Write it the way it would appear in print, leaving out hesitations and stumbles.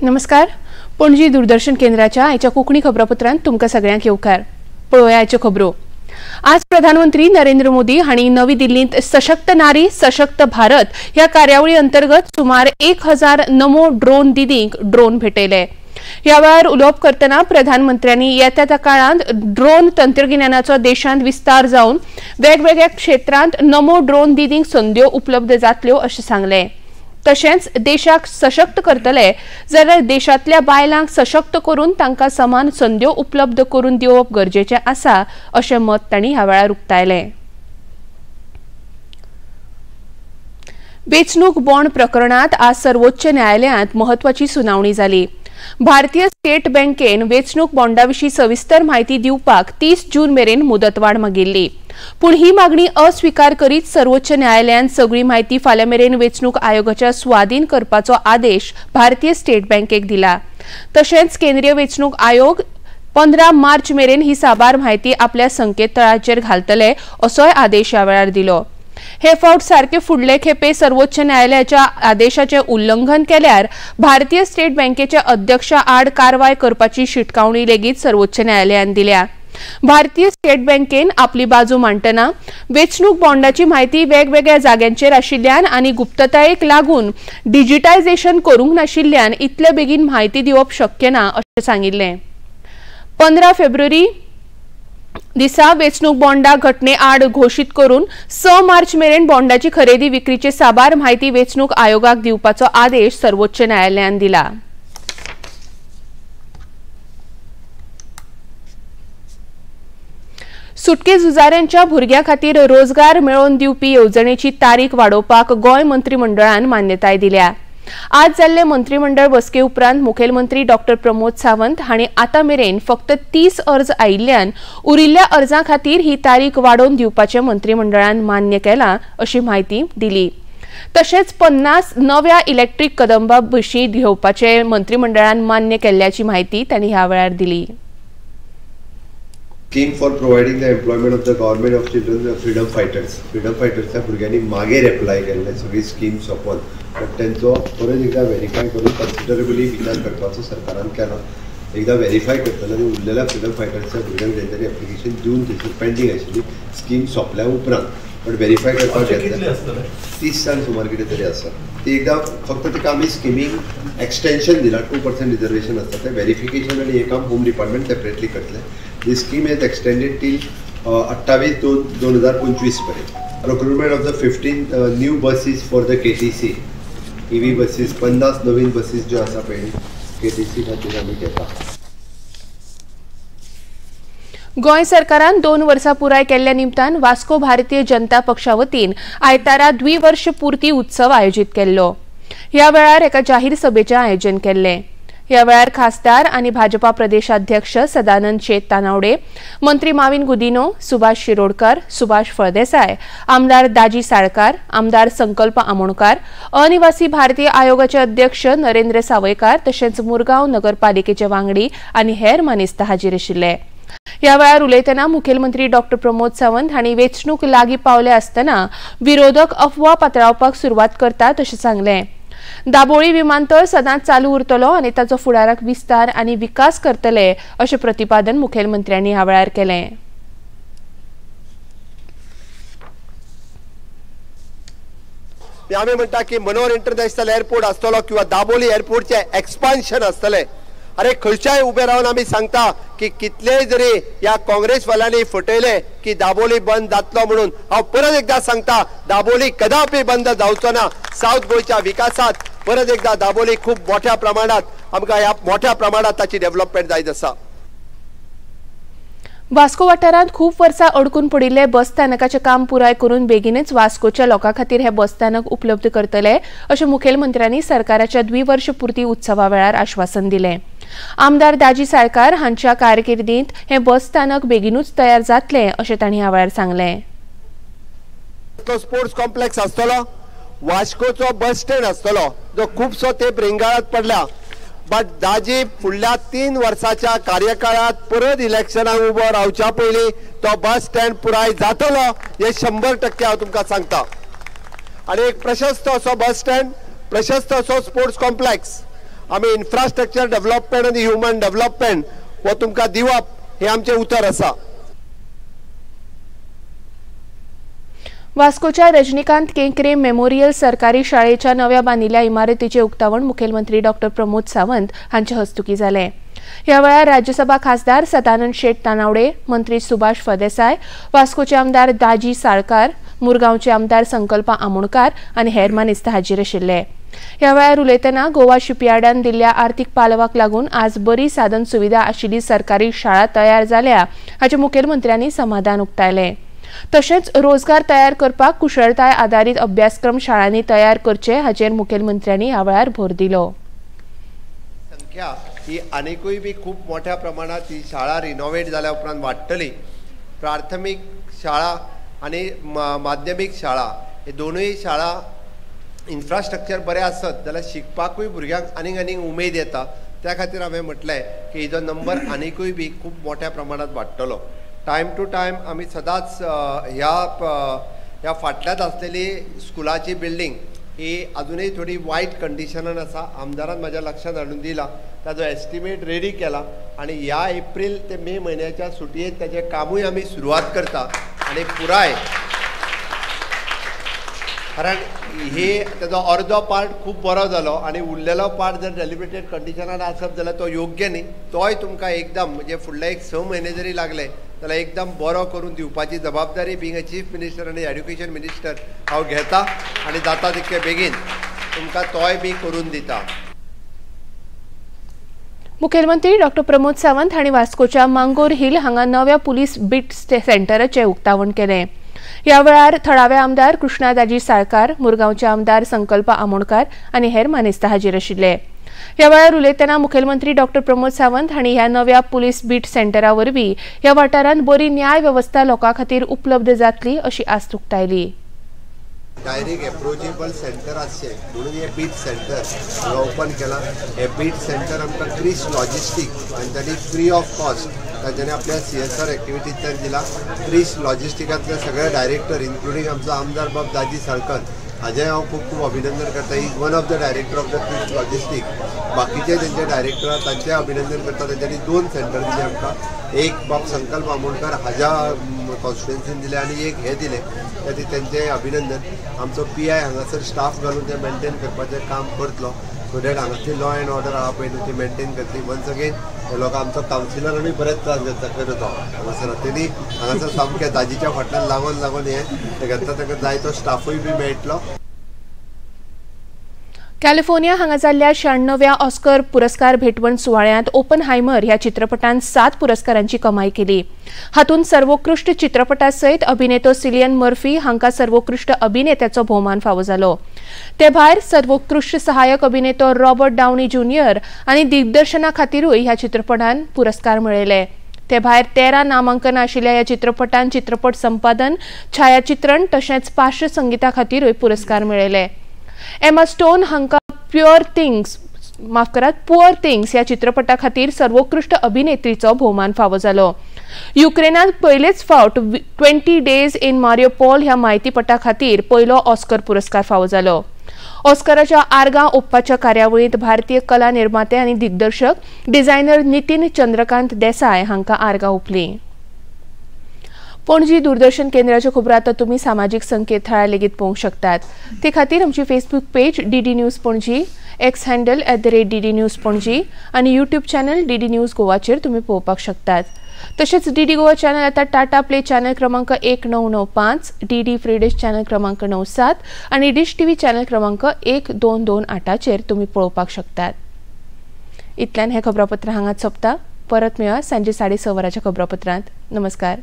नमस्कार. पणजी दूरदर्शन केंद्राच्या आयच्या कोंकणी खबरापत्रांत तुमकां सगळ्यांक येवकार. पळोवया आयच्यो खबरो. आज प्रधानमंत्री नरेंद्र मोदी हांणी नवी दिल्लींत सशक्त नारी सशक्त भारत ह्या कार्यावळी अंतर्गत सुमार 1000 नमो ड्रोन दिदींक ड्रोन भेटयले. ह्या वेळार उलोवप करतना प्रधानमंत्र्यांनी येत्या त्या काळांत ड्रोन तंत्रगिन्यानाचो देशांत विस्तार जावन वेगवेगळ्या क्षेत्रांत नमो ड्रोन दिदींक संद्यो उपलब्ध जातल्यो अशें सांगलें. तशेंच देशाक सशक्त करतले जाल्यार देशांतल्या बायलांक सशक्त करून तांकां समान संद्यो उपलब्ध करून दिवप गरजेचें आसा अशें मत तांणी ह्या वेळार उक्तायलें. वेंचणूक बॉण्ड प्रकरणांत आज सर्वोच्च न्यायालयांत म्हत्वाची सुनावणी जाली. भारतीय स्टेट बँकेन वेंचणूक बॉण्डाविशीं सविस्तर म्हायती दिवपाक 30 जून मेरेन मुदतवाड मागिल्ली. पूण ही मागणी अस्वीकार करीत सर्वोच्च न्यायालयान सगळी म्हायती फाल्यां मेरेन वेंचणूक आयोगाच्या स्वाधीन करपाचो आदेश भारतीय स्टेट बँकेक दिला. तशेंच केंद्रीय वेंचणूक आयोग 15 मार्च मेरेन ही साबार म्हायती आपल्या संकेतथळाचेर घालतले असोय आदेश ह्या वेळार दिलो. हे फावट सारके फुडले खेपे सर्वोच्च न्यायालयाच्या आदेशाचे उल्लंघन केल्यार भारतीय स्टेट बँकेच्या अध्यक्षा आड कारवाय करपाची शिटकावणी लेगीत सर्वोच्च न्यायालयान दिल्या. भारतीय स्टेट बँकेन आपली बाजू मांडटना वेंचणूक बॉण्डाची म्हायती वेगवेगळ्या जाग्यांचेर आशिल्ल्यान आनी गुप्ततायेक लागून डिजिटायझेशन करूंक नाशिल्ल्यान इतले बेगीन म्हायती दिवप शक्य ना अशें सांगिल्लें. 15 फेब्रुवारी दिसा वेंचणूक बॉण्डा घटने आड घोशीत करून 6 मार्च मेरेन बॉण्डाची खरेदी विक्रीची साबार म्हायती वेंचणूक आयोगाक दिवपाचो आदेश सर्वोच्च न्यायालयान दिला. सुटके झुजाऱ्यांच्या भुरग्यां खातीर रोजगार मेळोवन दिवपी येवजणेची तारीख वाडोवपाक गोंय मंत्रिमंडळान मान्यताय दिल्या. आज जाल्ले मंत्रिमंडळ बसके उपरांत मुखेलमंत्री डॉ. प्रमोद सावंत हांणी आतां मेरेन फक्त 30 अर्ज आयिल्ल्यान उरिल्ल्या अर्जां खातीर ही तारीख वाडोवन दिवपाचें मंत्रिमंडळान मान्य केलां अशी म्हायती दिली. तशेंच 50 नव्या इलेक्ट्रीक कदंबा बशी घेवपाचें मंत्रिमंडळान मान्य केल्ल्याची म्हायती तांणी ह्या वेळार दिली. Scheme for providing the employment of the government of children freedom fighters. Freedom fighters च्या भुरग्यांनी मागेर एप्लाय केल्ले सगळी स्कीम सोंपोवन बट तेंचो परत एकदा व्हेरीफाय करून कन्सिडरेबली विचार करपाचो सरकारान केला. एकदा व्हेरीफाय करतले आनी उरलेल्या फ्रीडम फायटर्सच्या भुरग्यांक तेंच्यांनी एप्लिकेशन दिवन तेची पेंडींग आशिल्ली स्कीम सोंपल्या उपरांत बट व्हेरीफाय करपाक घेतले 30 साल सुमार कितें तरी आसा. ती एकदा फक्त तिका आमी स्किमीक एक्सटेंशन दिला. 2% रिजर्वेशन आसता ते व्हेरिफिकेशन आनी हे काम होम डिपार्टमेंट सेपरेटली करतले. The scheme is extended till 28/2/2025 पर्यंत. Procurement of the 15 new buses for the KTC, EV buses, 50 Naveen buses ज्यो आसा पळय KTC खातीर आमी घेता. गोंय सरकारान 2 वर्सां पुराय केल्ल्या निमतान वास्को भारतीय जनता पक्षा वतीन आयतारा द्विवर्ष पूर्ती उत्सव आयोजीत केल्लो. ह्या वेळार एका जाहीर सभेचें आयोजन केल्लें. ह्या वेळार खासदार आनी भाजपा प्रदेशाध्यक्ष सदानंद शेट तानावडे, मंत्री माविन गुदिनो, सुभाष शिरोडकर, सुभाष फळदेसाय, आमदार दाजी साळकार, आमदार संकल्प आमोणकार, अनिवासी भारतीय आयोगाचे अध्यक्ष नरेंद्र सावयकार तशेंच मुरगांव नगरपालिकेचे वांगडी आनी हेर मानेस्त हाजीर आशिल्ले. ह्या वेळार उलयतना मुखेलमंत्री डॉ. प्रमोद सावंत हांणी वेंचणूक लागीं पावले आसतना विरोधक अफवा पातळावपाक सुरवात करतात अशें सांगलें. दाबोळी विमानतळ सदांच चालू उरतलो आनी ताचो फुडाराक विस्तार आनी विकास करतले अशें प्रतिपादन मुखेलमंत्र्यांनी ह्या वेळार केलें. आमी म्हणटा की मनोहर इंटरनॅशनल एअरपोर्ट आसतलो किंवा दाबोळी एअरपोर्टचे एक्सपान्शन आसतले. अरे खंयच्याय उबे रावन आमी सांगता की कितलेय जरी ह्या काँग्रेस वाल्यांनी फटयले की दाबोळी बंद जातलो म्हणून हांव परत एकदा सांगता दाबोळी कदापि बंद जावचो ना. साऊथ गोयच्या विकासात परत एकदा दाबोळी खूब मोठ्या प्रमाणात आमकां ह्या मोठ्या प्रमाणात ताची डेव्हलपमेंट जायत आसा. वास्को वाठारांत खूब वर्सां अडकून पडिल्ले बस स्थानकाचें काम पुराय करून बेगीनच वास्कोच्या लोकां खातीर हे बस स्थानक उपलब्ध करतले अशें मुखेलमंत्र्यांनी सरकाराच्या द्विवर्ष पूर्ती उत्सवा वेळार आश्वासन दिलें. आमदार दाजी साळकार हांच्या कारकिर्दींत हे बस स्थानक बेगीनूच तयार जातलें अशें तांणी ह्या वेळार सांगलें. स्पोर्ट्स कॉम्प्लेक्स आसतलो, वास्कोचो बस स्टँड आसतलो जो खुबसो तेंप रिंगाळात पडला. बट दाजी फुडल्या 3 वर्साच्या कार्यकाळात परत इलेक्शनाक उबो रावच्या पयलीं तो बस स्टँड पुराय जातलो हे 100% हांव तुमकां सांगता. आनी एक प्रशस्त असो बस स्टँड, प्रशस्त असो स्पोर्ट्स कॉम्प्लेक्स आमी इन्फ्रास्ट्रक्चर डेव्हलपमेंट आनी ह्युमन डेव्हलपमेंट वो तुमकां दिवप हे आमचें उतर आसा. वास्कोच्या रजनीकांत केंकरे मेमोरियल सरकारी शाळेच्या नव्या बांदिल्ल्या इमारतीचे उक्तावण मुखेलमंत्री डॉ. प्रमोद सावंत हांचे हस्तुकी जालें. ह्या वेळार राज्यसभा खासदार सदानंद शेट तानावडे, मंत्री सुभाष फळदेसाय, वास्कोचे आमदार दाजी साळकार, मुरगांवचे आमदार संकल्प आमोणकार आनी हेर मानेस्त हाजीर आशिल्ले. ह्या वेळार उलयतना गोवा शिपयार्डान दिल्ल्या आर्थीक पालवाक लागून आज बरी साधन सुविधा आशिल्ली सरकारी शाळा तयार जाल्या हाचे मुखेलमंत्र्यांनी समाधान उक्तायलें. तशेंच रोजगार तयार करपाक कुशळटाय आधारीत अभ्यासक्रम शाळांनी तयार करचे हाचेर मुखेलमंत्र्यांनी ह्या वेळार भर दिलो. संख्या ही आनीकूय बी खूप मोठ्या प्रमाणात ही शाळा रिनोवेट जाल्या उपरांत वाडटली. प्राथमीक शाळा आनी माध्यमीक शाळा हे दोनूय शाळा इन्फ्रास्ट्रक्चर बरें आसत जाल्यार शिकपाकूय भुरग्यांक आनीक उमेद येता. त्या खातीर हांवें म्हटलें की हिजो नंबर आनीकूय बी खूप मोठ्या प्रमाणात वाडटलो. टायम टू टायम आमी सदांच ह्या फाटल्यात आसलेली स्कुलाची बिल्डींग ही अजूनही थोडी वायट कंडिशनान आसा. आमदारान म्हाज्या लक्षांत हाडून दिला, ताजो एस्टिमेट रेडी केला आनी ह्या एप्रील ते मे म्हयन्याच्या सुटयेंत ताचें कामूय आमी सुरवात करता आनी पुराय, कारण हे ताजो अर्दो पार्ट खूब बरो जालो आनी उरलेलो पार्ट जर डेलिब्रेटेड कंडिशनान आसत जाल्यार तो योग्य न्ही. तोय तुमकां एकदम म्हणजे फुडले 6 म्हयने जरी लागले जाल्यार एकदम बरो करून दिवपाची जबाबदारी बींग अ चीफ मिनिस्टर आनी एड्युकेशन मिनिस्टर हांव घेता आनी जाता तितके बेगीन तुमकां तोय बी करून दिता. मुखेलमंत्री डॉ. प्रमोद सावंत हांणी वास्कोच्या मांगोर हिल हांगा नव्या पुलीस बीट सेंटराचें उक्तावण केलें. ह्या वेळार थळावे आमदार कृष्णादाजी साळकार, मुरगांवचे आमदार संकल्प आमोणकार आनी हेर मानेस्त हाजीर आशिल्ले. ह्या वेळार उलयतना मुखेलमंत्री डॉ. प्रमोद सावंत हांणी ह्या नव्या पुलीस बीट सेंटरा वरवीं ह्या वाठारांत बरी न्याय वेवस्था लोकां खातीर उपलब्ध जातली अशी आस्त उक्तायली. डायरेक्ट एप्रोचेबल सेंटर आसचे म्हणून हे बीट सेंटर ओपन केला. हे बीट सेंटर आमकां क्रिस लॉजिस्टीक आनी तांणी फ्री ऑफ कॉस्ट तांच्यानी आपल्या CSR एक्टिविटींतल्यान दिला. क्रिस लॉजिस्टिकांतले सगळे डायरेक्टर इन्क्लुडींग आमचो आमदार बाब दाजी साळकर हाजें हांव खूब खूब अभिनंदन करता. Is one of the director of the Kris logistic. बाकीचे तेंचे डायरेक्टर तांचें अभिनंदन करता. तेंच्यांनी 2 सेंटर दिले आमकां. एक बाब संकल्प आमोणकर हाज्या कॉन्स्टिट्युएन्सीन दिले आनी एक हे दिले. त्याची तेंचे अभिनंदन. आमचो PI हांगासर स्टाफ घालून ते मेंटेन करपाचें काम करतलो सो दॅट हांगासरली लॉ एंड ऑर्डर आहा पळय ती मेंटेन करतली. वन्स अगेन हे लोक आमचो कावन्सिलरांनी बरेच त्रास घेता करता हांगासर. तेणी हांगासर सामकें दाजीच्या फाटल्यान लागून हे घेता ताका जाय तो स्टाफूय बी मेळटलो. कॅलिफोर्निया हांगा जाल्ल्या 96व्या ऑस्कर पुरस्कार भेटवण सुवाळ्यांत ओपनहायमर ह्या चित्रपटान 7 पुरस्कारांची कमाई केली. हातूंत सर्वोत्कृष्ट चित्रपटा सयत अभिनेतो सिलियन मर्फी हांकां सर्वोत्कृष्ट अभिनेत्याचो भोवमान फावो जालो. ते भायर सर्वोत्कृष्ट सहाय्यक अभिनेतो रॉबर्ट डावनी ज्युनियर आनी दिग्दर्शना खातीरूय ह्या चित्रपटान पुरस्कार मेळयले. ते भायर 13 नामांकनां आशिल्ल्या ह्या चित्रपटान चित्रपट संपादन, छायाचित्रण तशेंच पार्श्व संगीता खातीरूय पुरस्कार मेळयले. एमा स्टोन हांकां पुअर थिंग्स ह्या चित्रपटा खातीर सर्वोत्कृष्ट अभिनेत्रीचो भोवमान फावो जालो. युक्रेनांत पयलेच फावट 20 डेज इन मारियोपोल ह्या म्हायतीपटा खातीर पयलो ऑस्कर पुरस्कार फावो जालो. ऑस्कराच्या आर्गां ओंपपाच्या कार्यावळींत भारतीय कला निर्माते आनी दिग्दर्शक डिझायनर नितीन चंद्रकांत देसाय हांकां आर्गां ओंपलीं. पणजी दूरदर्शन केंद्राच्या खबरो आतां तुमी सामाजीक संकेतथळार लेगीत पळोवंक शकतात. ते खातीर आमची Facebook page DD news Panaji, x handle @DD news Panaji आनी यूट्यूब चॅनल DD न्यूज गोवाचेर तुमी पळोवपाक शकतात. तशेंच DD गोवा चॅनल आतां टाटा प्ले चॅनल क्रमांक 1995, DD फ्री डिश चॅनल क्रमांक 97 आनी डिश TV चॅनल क्रमांक 1228चेर तुमी पळोवपाक शकतात. इतल्यान हें खबरापत्र हांगाच सोंपता. परत मेळया सांजे 6:30 वरांच्या खबरापत्रांत. नमस्कार.